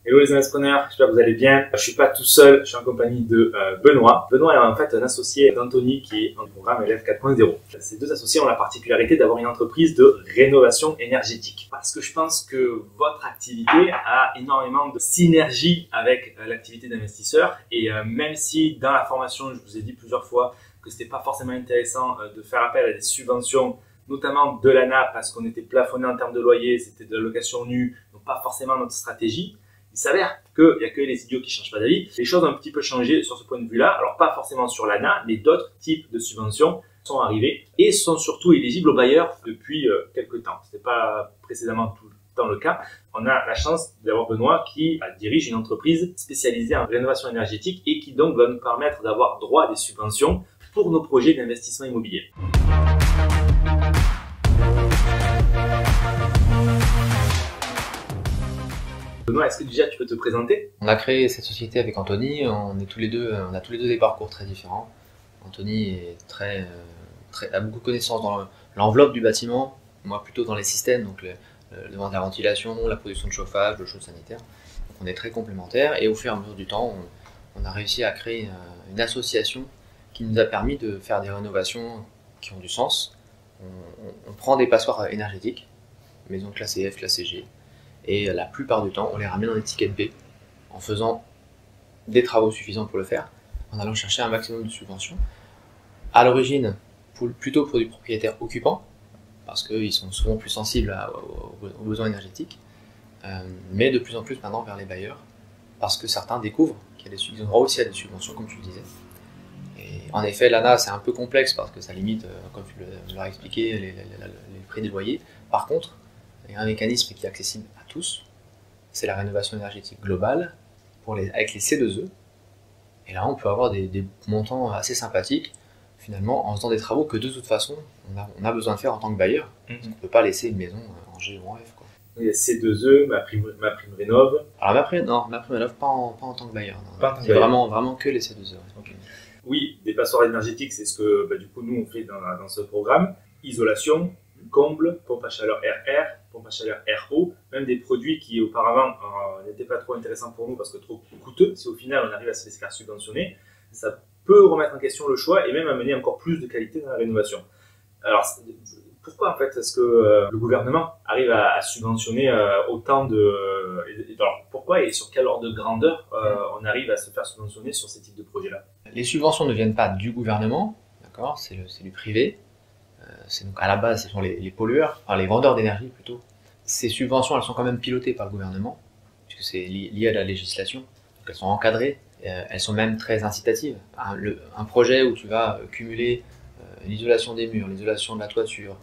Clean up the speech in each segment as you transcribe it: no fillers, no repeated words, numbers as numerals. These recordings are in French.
Hello les entrepreneurs, j'espère que vous allez bien. Je suis pas tout seul, je suis en compagnie de Benoît. Benoît est en fait un associé d'Anthony qui est en programme Élève 4.0. Ces deux associés ont la particularité d'avoir une entreprise de rénovation énergétique. Parce que je pense que votre activité a énormément de synergie avec l'activité d'investisseur. Et même si dans la formation, je vous ai dit plusieurs fois que c'était pas forcément intéressant de faire appel à des subventions, notamment de l'ANA parce qu'on était plafonné en termes de loyer, c'était de la location nue, donc pas forcément notre stratégie. Il s'avère qu'il n'y a que les idiots qui ne changent pas d'avis. Les choses ont un petit peu changé sur ce point de vue-là. Alors, pas forcément sur l'ANA, mais d'autres types de subventions sont arrivés et sont surtout éligibles aux bailleurs depuis quelques temps. Ce n'était pas précédemment tout le temps le cas. On a la chance d'avoir Benoît qui dirige une entreprise spécialisée en rénovation énergétique et qui donc va nous permettre d'avoir droit à des subventions pour nos projets d'investissement immobilier. Benoît, est-ce que déjà tu peux te présenter? On a créé cette société avec Anthony, on a tous les deux des parcours très différents. Anthony a beaucoup de connaissances dans l'enveloppe du bâtiment, moi plutôt dans les systèmes, donc la ventilation, la production de chauffage, le chaud sanitaire. Donc on est très complémentaires et au fur et à mesure du temps, on a réussi à créer une association qui nous a permis de faire des rénovations qui ont du sens. On prend des passoires énergétiques, maisons classées F, classées G. Et la plupart du temps, on les ramène en étiquette B en faisant des travaux suffisants pour le faire, en allant chercher un maximum de subventions. À l'origine, plutôt pour des propriétaires occupants, parce qu'ils sont souvent plus sensibles aux besoins énergétiques, mais de plus en plus maintenant vers les bailleurs, parce que certains découvrent qu'ils ont droit aussi à des subventions, comme tu le disais. Et en effet, l'ANA, c'est un peu complexe parce que ça limite, comme tu l'as expliqué, les prix des loyers. Par contre, il y a un mécanisme qui est accessible à tous, c'est la rénovation énergétique globale avec les C2E. Et là, on peut avoir des montants assez sympathiques, finalement, en faisant des travaux que de toute façon, on a besoin de faire en tant que bailleur. Parce qu'on ne peut pas laisser une maison en G ou en F. Il y a C2E, ma prime rénov. Alors ma prime rénov, pas en tant que bailleur. C'est vraiment que les C2E. Ouais. Okay. Oui, des passoires énergétiques, c'est ce que du coup nous on fait dans ce programme. Isolation, comble, pompe à chaleur RR, pompe à chaleur RO, même des produits qui auparavant n'étaient pas trop intéressants pour nous parce que trop coûteux. Si au final on arrive à se les faire subventionner, ça peut remettre en question le choix et même amener encore plus de qualité dans la rénovation. Alors pourquoi en fait est-ce que le gouvernement arrive à subventionner autant de... alors pourquoi et sur quel ordre de grandeur on arrive à se faire subventionner sur ces types de projets-là? Les subventions ne viennent pas du gouvernement, d'accord, c'est du privé. Donc à la base, ce sont les pollueurs, enfin les vendeurs d'énergie plutôt. Ces subventions, elles sont quand même pilotées par le gouvernement, puisque c'est lié à la législation. Donc elles sont encadrées, elles sont même très incitatives. Un projet où tu vas cumuler l'isolation des murs, l'isolation de la toiture,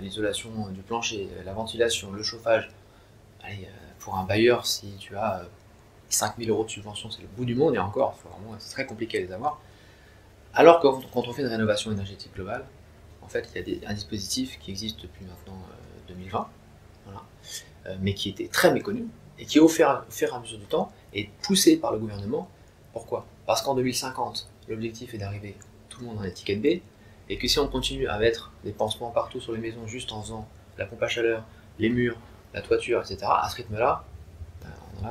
l'isolation du plancher, la ventilation, le chauffage. Allez, pour un bailleur, si tu as 5 000 € de subvention, c'est le bout du monde, et encore, c'est très compliqué à les avoir. Alors que quand on fait une rénovation énergétique globale, en fait, il y a un dispositif qui existe depuis maintenant 2020, voilà, mais qui était très méconnu et qui, au fur et à mesure du temps, est poussé par le gouvernement. Pourquoi? Parce qu'en 2050, l'objectif est d'arriver tout le monde en étiquette B, et que si on continue à mettre des pansements partout sur les maisons juste en faisant la pompe à chaleur, les murs, la toiture, etc., à ce rythme-là, on en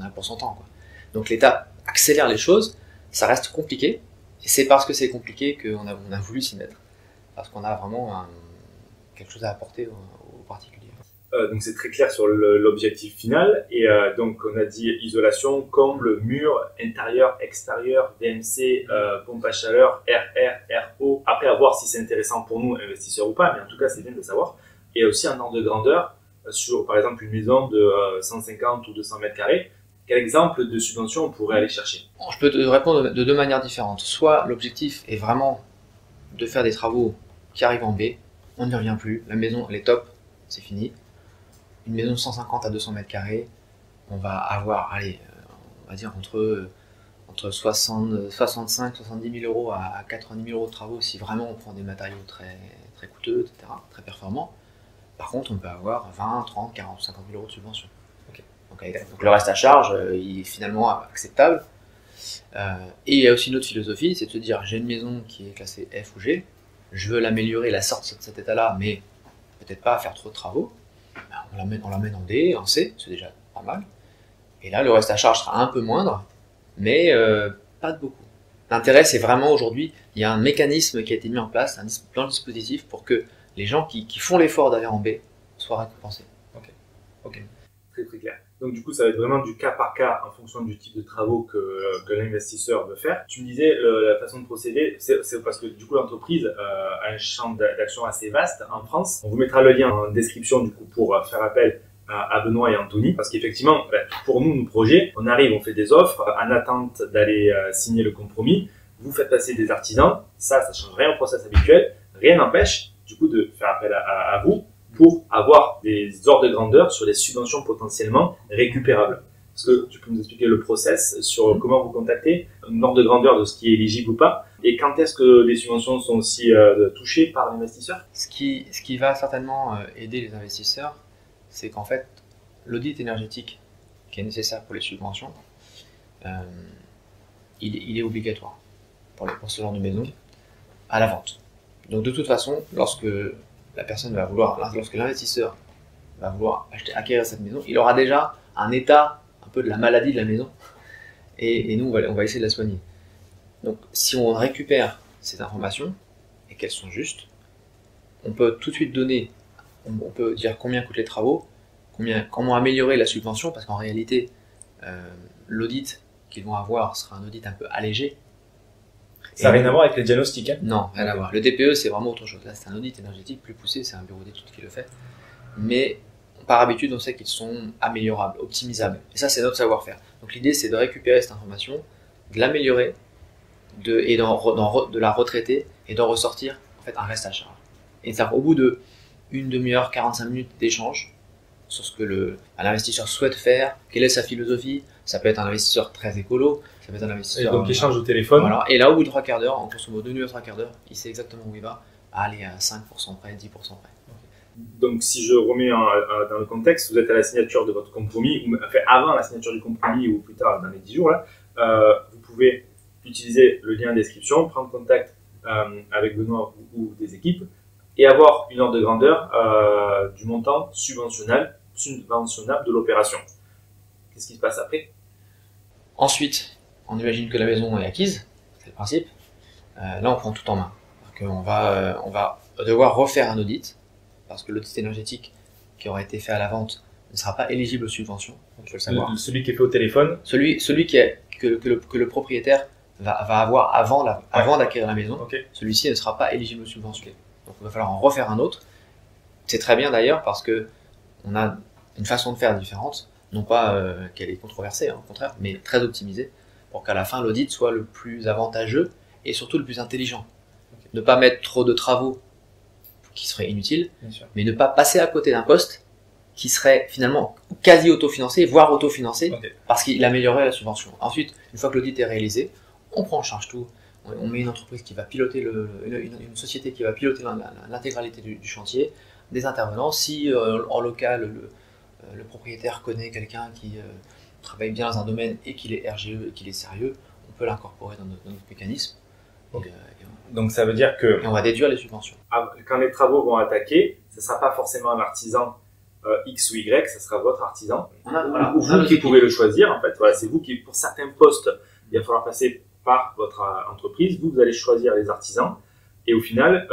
a pour 100 ans, quoi. Donc l'État accélère les choses, ça reste compliqué, et c'est parce que c'est compliqué qu'on a voulu s'y mettre. Parce qu'on a vraiment quelque chose à apporter aux particuliers. Donc c'est très clair sur l'objectif final. Et donc on a dit isolation, comble, mur, intérieur, extérieur, VMC, pompe à chaleur, RR, RO. Après à voir si c'est intéressant pour nous, investisseurs ou pas, mais en tout cas c'est bien de le savoir. Et aussi un ordre de grandeur sur par exemple une maison de 150 ou 200 mètres carrés. Quel exemple de subvention on pourrait aller chercher? Je peux te répondre de deux manières différentes. Soit l'objectif est vraiment de faire des travaux qui arrive en B, on n'y revient plus, la maison elle est top, c'est fini. Une maison de 150 à 200 mètres carrés, on va avoir, allez, on va dire entre 65 70 000 € à 90 000 € de travaux si vraiment on prend des matériaux très, très coûteux, etc., très performants. Par contre, on peut avoir 20, 30, 40, 50 000 € de subvention. Okay. Donc le reste à charge, il est finalement acceptable. Et il y a aussi une autre philosophie, c'est de se dire j'ai une maison qui est classée F ou G, je veux l'améliorer, la sortir de cet état-là, mais peut-être pas faire trop de travaux. On l'amène en D, en C, c'est déjà pas mal. Et là, le reste à charge sera un peu moindre, mais pas de beaucoup. L'intérêt, c'est vraiment aujourd'hui, il y a un mécanisme qui a été mis en place, un plan de dispositif pour que les gens qui font l'effort d'aller en B soient récompensés. Ok, très très clair. Donc du coup, ça va être vraiment du cas par cas en fonction du type de travaux que l'investisseur veut faire. Tu me disais, la façon de procéder, c'est parce que du coup l'entreprise a un champ d'action assez vaste en France. On vous mettra le lien en description du coup pour faire appel à Benoît et Anthony, parce qu'effectivement, pour nous, nos projets, on arrive, on fait des offres en attente d'aller signer le compromis. Vous faites passer des artisans, ça change rien au process habituel. Rien n'empêche du coup de faire appel à vous pour avoir des ordres de grandeur sur les subventions potentiellement récupérables. Est-ce que tu peux nous expliquer le process sur comment vous contactez, un ordre de grandeur de ce qui est éligible ou pas, et quand est-ce que les subventions sont aussi touchées par l'investisseur? Ce qui va certainement aider les investisseurs, c'est qu'en fait, l'audit énergétique qui est nécessaire pour les subventions, il est obligatoire pour ce genre de maison à la vente. Donc de toute façon, lorsque l'investisseur va vouloir acquérir cette maison, il aura déjà un état un peu de la maladie de la maison, et nous on va essayer de la soigner. Donc si on récupère ces informations et qu'elles sont justes, on peut tout de suite donner, on peut dire combien coûtent les travaux, comment améliorer la subvention, parce qu'en réalité l'audit qu'ils vont avoir sera un audit un peu allégé. Ça n'a rien à voir avec les diagnostics, hein? Non, rien à voir. Le DPE, c'est vraiment autre chose. Là, c'est un audit énergétique plus poussé, c'est un bureau d'études qui le fait. Mais par habitude, on sait qu'ils sont améliorables, optimisables. Et ça, c'est notre savoir-faire. Donc l'idée, c'est de récupérer cette information, de l'améliorer, de la retraiter et d'en ressortir en fait un reste à charge. Et ça, au bout de une demi-heure, 45 minutes d'échange sur ce que l'investisseur souhaite faire, quelle est sa philosophie. Ça peut être un investisseur très écolo, ça peut être un investisseur... Et donc échange au téléphone. Voilà. Et là, au bout de 3/4 d'heure, en grosso modo 2 minutes, 3/4 d'heure, il sait exactement où il va, aller à 5% près, 10% près. Donc si je remets dans le contexte, vous êtes à la signature de votre compromis, ou enfin, avant la signature du compromis ou plus tard dans les 10 jours, là, vous pouvez utiliser le lien en description, prendre contact avec Benoît ou des équipes et avoir une ordre de grandeur du montant subventionnable de l'opération. Qu'est-ce qui se passe après? Ensuite, on imagine que la maison est acquise, c'est le principe. Là, on prend tout en main. Donc, on va devoir refaire un audit, parce que l'audit énergétique qui aura été fait à la vente ne sera pas éligible aux subventions, il faut le savoir. Celui qui est fait au téléphone. Celui que le propriétaire va avoir avant d'acquérir la maison, Okay. Celui-ci ne sera pas éligible aux subventions. Donc il va falloir en refaire un autre. C'est très bien d'ailleurs parce que on a une façon de faire différente, non pas qu'elle est controversée, au contraire, mais très optimisée, pour qu'à la fin l'audit soit le plus avantageux et surtout le plus intelligent. Okay. Ne pas mettre trop de travaux qui seraient inutiles, mais ne pas passer à côté d'un poste qui serait finalement quasi autofinancé, voire autofinancé, okay, parce qu'il améliorerait la subvention. Ensuite, une fois que l'audit est réalisé, on prend en charge tout, on met une entreprise qui va piloter, une société qui va piloter l'intégralité du chantier, des intervenants. Si en local, le propriétaire connaît quelqu'un qui travaille bien dans un domaine et qu'il est RGE et qu'il est sérieux, on peut l'incorporer dans notre mécanisme. Okay. Donc ça veut dire que... Et on va déduire les subventions. Quand les travaux vont attaquer, ce ne sera pas forcément un artisan X ou Y, ce sera votre artisan. Ou vous qui pouvez le choisir. En fait, voilà, c'est vous qui, pour certains postes, il va falloir passer par votre entreprise. Vous allez choisir les artisans. Et au final,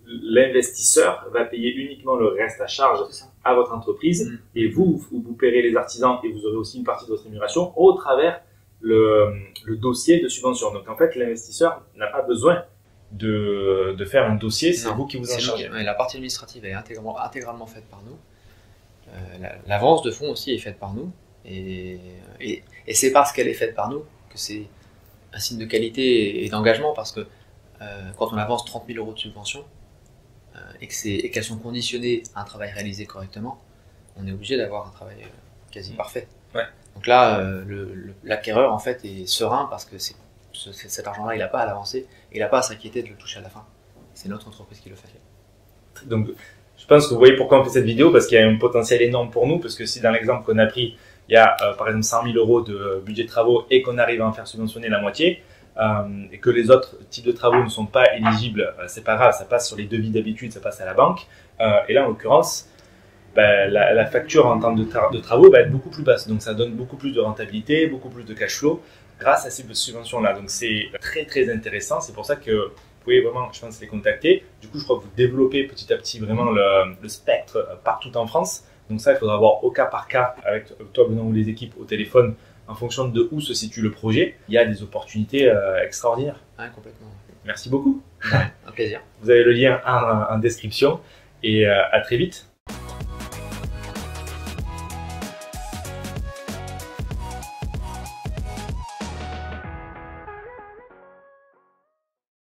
l'investisseur va payer uniquement le reste à charge à votre entreprise. Et vous paierez les artisans et vous aurez aussi une partie de votre rémunération au travers le dossier de subvention. Donc en fait, l'investisseur n'a pas besoin de faire un dossier, c'est vous qui vous en chargez. La partie administrative est intégralement faite par nous. L'avance de fonds aussi est faite par nous. Et c'est parce qu'elle est faite par nous que c'est un signe de qualité et d'engagement, parce que quand on avance 30 000 € de subvention et qu'elles sont conditionnées à un travail réalisé correctement, on est obligé d'avoir un travail quasi parfait. Ouais. Donc là, l'acquéreur en fait est serein, parce que cet argent-là, il n'a pas à l'avancer, il n'a pas à s'inquiéter de le toucher à la fin. C'est notre entreprise qui le fait. Donc, je pense que vous voyez pourquoi on fait cette vidéo, parce qu'il y a un potentiel énorme pour nous, parce que si dans l'exemple qu'on a pris, il y a par exemple 100 000 € de budget de travaux et qu'on arrive à en faire subventionner la moitié, et que les autres types de travaux ne sont pas éligibles, c'est pas grave, ça passe sur les devis d'habitude, ça passe à la banque. Et là, en l'occurrence, la facture en termes de travaux va être beaucoup plus basse. Donc ça donne beaucoup plus de rentabilité, beaucoup plus de cash flow grâce à ces subventions-là. Donc c'est très très intéressant. C'est pour ça que vous pouvez vraiment, je pense, les contacter. Du coup, je crois que vous développez petit à petit vraiment le spectre partout en France. Donc ça, il faudra voir au cas par cas avec toi, Benoît, ou les équipes au téléphone en fonction de où se situe le projet. Il y a des opportunités extraordinaires. Ouais, complètement. Merci beaucoup. Un plaisir. Vous avez le lien en description et à très vite.